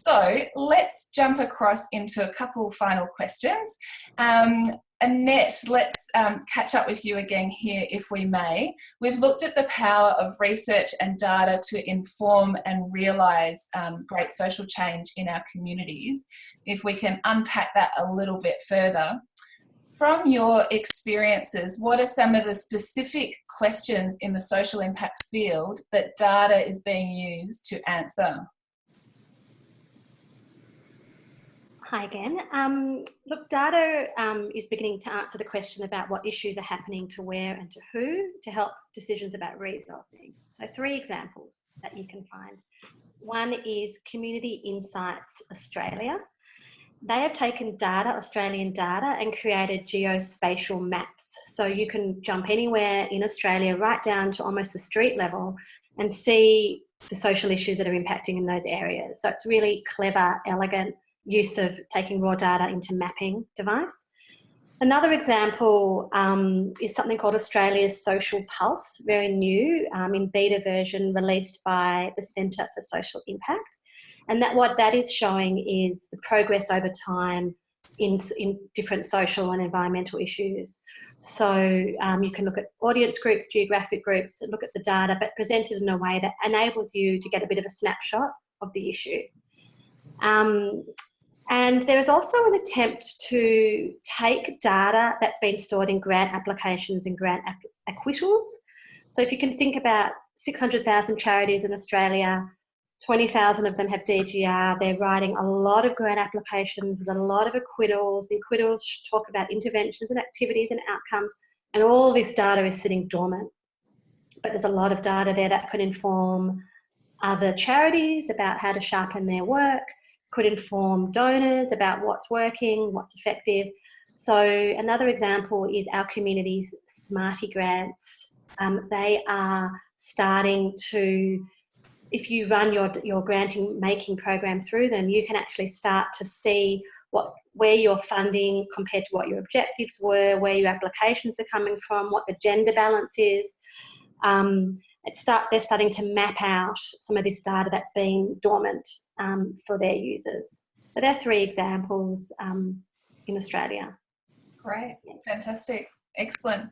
So let's jump across into a couple final questions. Annette, let's catch up with you again here if we may. We've looked at the power of research and data to inform and realise great social change in our communities. If we can unpack that a little bit further. From your experiences, what are some of the specific questions in the social impact field that data is being used to answer? Hi again. Look, data is beginning to answer the question about what issues are happening to where and to who to help decisions about resourcing. So 3 examples that you can find. One is Community Insights Australia. They have taken data, Australian data, and created geospatial maps. So you can jump anywhere in Australia, right down to almost the street level, and see the social issues that are impacting in those areas. So it's really clever, elegant use of taking raw data into mapping device. Another example is something called Australia's Social Pulse, very new, in beta version, released by the Centre for Social Impact. And what that is showing is the progress over time in different social and environmental issues. So you can look at audience groups, geographic groups, and look at the data, but presented in a way that enables you to get a bit of a snapshot of the issue. And there is also an attempt to take data that's been stored in grant applications and grant acquittals. So if you can think about 600,000 charities in Australia, 20,000 of them have DGR. They're writing a lot of grant applications. There's a lot of acquittals. The acquittals talk about interventions and activities and outcomes, and all this data is sitting dormant. But there's a lot of data there that could inform other charities about how to sharpen their work, could inform donors about what's working, what's effective. So another example is our Community Smarty Grants. They are starting to, if you run your granting making program through them, you can actually start to see where your funding compared to what your objectives were, where your applications are coming from, what the gender balance is. They're starting to map out some of this data that's been dormant for their users. So there are 3 examples in Australia. Great, fantastic, excellent.